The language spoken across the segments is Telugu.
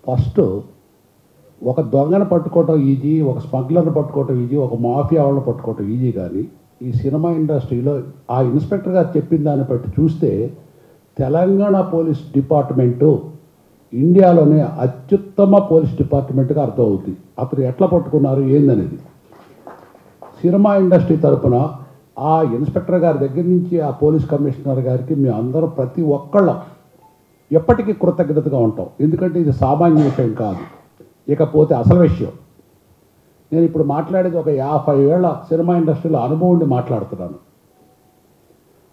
ఫస్ట్ ఒక దొంగను పట్టుకోవటం ఈజీ, ఒక స్మగ్లర్ని పట్టుకోవటం ఈజీ, ఒక మాఫియా వాళ్ళని పట్టుకోవటం ఈజీ. కానీ ఈ సినిమా ఇండస్ట్రీలో ఆ ఇన్స్పెక్టర్ గారు చెప్పిన దాన్ని బట్టి చూస్తే తెలంగాణ పోలీస్ డిపార్ట్మెంటు ఇండియాలోనే అత్యుత్తమ పోలీస్ డిపార్ట్మెంట్గా అర్థం అవుతుంది. అతను ఎట్లా పట్టుకున్నారు ఏందనేది సినిమా ఇండస్ట్రీ తరఫున ఆ ఇన్స్పెక్టర్ గారి దగ్గర నుంచి ఆ పోలీస్ కమిషనర్ గారికి మేము అందరం ప్రతి ఒక్కళ్ళం ఎప్పటికీ కృతజ్ఞతగా ఉంటాం. ఎందుకంటే ఇది సామాన్య విషయం కాదు. ఇకపోతే అసలు విషయం, నేను ఇప్పుడు మాట్లాడేది ఒక 50 ఏళ్ల సినిమా ఇండస్ట్రీలో అనుభవం ఉండి మాట్లాడుతున్నాను.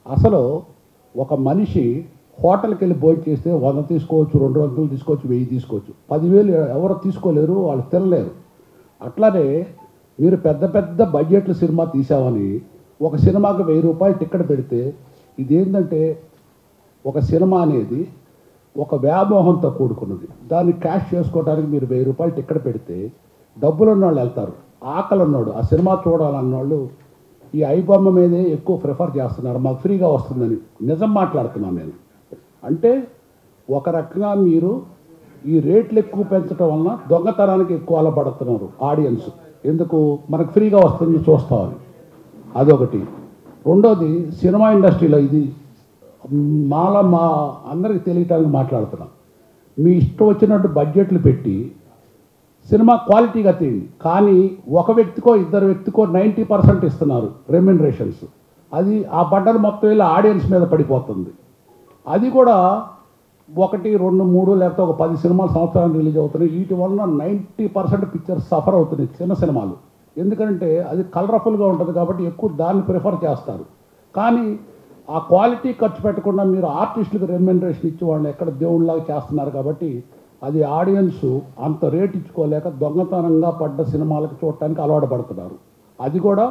అసలు ఒక మనిషి హోటల్కి వెళ్ళి భోజనం చేస్తే 100 తీసుకోవచ్చు, 200 తీసుకోవచ్చు, 1000 తీసుకోవచ్చు, 10,000 ఎవరు తీసుకోలేరు, వాళ్ళు తినలేరు. అట్లానే మీరు పెద్ద పెద్ద బడ్జెట్లు సినిమా తీసామని ఒక సినిమాకి 1000 రూపాయలు టికెట్ పెడితే ఇదేంటంటే ఒక సినిమా అనేది ఒక వ్యామోహంతో కూడుకున్నది. దాన్ని క్యాష్ చేసుకోవడానికి మీరు 1000 రూపాయలు టికెట్ పెడితే డబ్బులు ఉన్న వాళ్ళు వెళ్తారు, ఆకలి ఉన్నాడు ఆ సినిమా చూడాలన్నవాళ్ళు ఈ ఐబొమ్మ మీదే ఎక్కువ ప్రిఫర్ చేస్తున్నారు, మాకు ఫ్రీగా వస్తుందని. నిజం మాట్లాడుతున్నాను నేను. అంటే ఒక రకంగా మీరు ఈ రేట్లు ఎక్కువ పెంచడం వలన దొంగతనానికి ఎక్కువ అలపడుతున్నారు ఆడియన్స్. ఎందుకు? మనకు ఫ్రీగా వస్తుంది చూస్తామని. అదొకటి. రెండోది, సినిమా ఇండస్ట్రీలో ఇది మా అందరికి తెలియటానికి మాట్లాడుతున్నాం. మీ ఇష్టం వచ్చినట్టు బడ్జెట్లు పెట్టి సినిమా క్వాలిటీగా తీయండి, కానీ ఒక వ్యక్తికో ఇద్దరు వ్యక్తికో 90% ఇస్తున్నారు రెమ్యునరేషన్స్. అది ఆ బడ్డలు మొత్తం వెళ్ళి ఆడియన్స్ మీద పడిపోతుంది. అది కూడా 1, 2, 3 లేకపోతే ఒక 10 సినిమాలు సంవత్సరానికి రిలీజ్ అవుతున్నాయి. వీటి వలన 90% పిక్చర్స్ సఫర్ అవుతున్నాయి చిన్న సినిమాలు. ఎందుకంటే అది కలర్ఫుల్గా ఉంటుంది కాబట్టి ఎక్కువ దాన్ని ప్రిఫర్ చేస్తారు. కానీ ఆ క్వాలిటీ ఖర్చు పెట్టకుండా మీరు ఆర్టిస్టులకు రెమ్యునరేషన్ ఇచ్చి వాళ్ళని ఎక్కడ దేవుళ్ళలాగా చేస్తున్నారు కాబట్టి అది ఆడియన్స్ అంత రేట్ ఇచ్చుకోలేక దొంగతనంగా పడ్డ సినిమాలకు చూడటానికి అలవాటు పడుతున్నారు. అది కూడా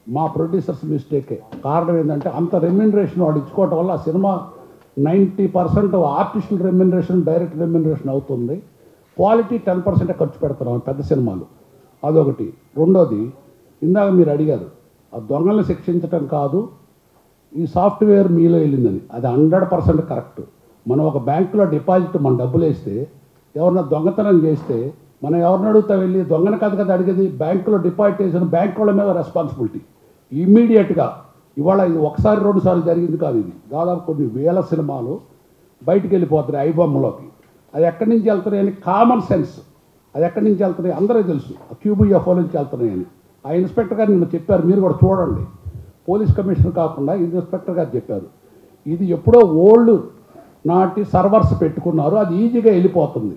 మా ప్రొడ్యూసర్స్ మిస్టేకే. కారణం ఏంటంటే అంత రెమ్యునరేషన్ వాడు ఇచ్చుకోవటం వల్ల ఆ సినిమా 90% ఆర్టిస్టుల రెమ్యునరేషన్, డైరెక్ట్ రెమ్యునరేషన్ అవుతుంది. క్వాలిటీ 10% ఖర్చు పెడుతున్నాం పెద్ద సినిమాలు. అదొకటి. రెండోది, ఇందాక మీరు అడిగారు ఆ దొంగల్ని శిక్షించటం కాదు, ఈ సాఫ్ట్వేర్ మీలో వెళ్ళిందని. అది 100% కరెక్ట్. మనం ఒక బ్యాంకులో డిపాజిట్ మన డబ్బులు వేస్తే ఎవరన్నా దొంగతనం చేస్తే మనం ఎవరిని అడుగుతా వెళ్ళి దొంగని కాదు కదా అడిగేది, బ్యాంకులో డిపాజిట్ చేసిన బ్యాంక్ వాళ్ళ మీద రెస్పాన్సిబిలిటీ. ఇమ్మీడియట్గా ఇవాళ ఇది ఒకసారి 2 సార్లు జరిగింది కాదు, ఇది దాదాపు కొన్ని వేల సినిమాలు బయటికి వెళ్ళిపోతున్నాయి ఐబొమ్మలోకి. అది ఎక్కడి నుంచి వెళ్తున్నాయని కామన్ సెన్స్, అది ఎక్కడి నుంచి వెళ్తున్నాయి అందరూ తెలుసు, QBFO నుంచి వెళ్తున్నాయని. ఆ ఇన్స్పెక్టర్ గారు నిన్న చెప్పారు, మీరు కూడా చూడండి. పోలీస్ కమిషనర్ కాకుండా ఇన్స్పెక్టర్ గారు చెప్పారు, ఇది ఎప్పుడో ఓల్డ్ నాటి సర్వర్స్ పెట్టుకున్నారు, అది ఈజీగా వెళ్ళిపోతుంది.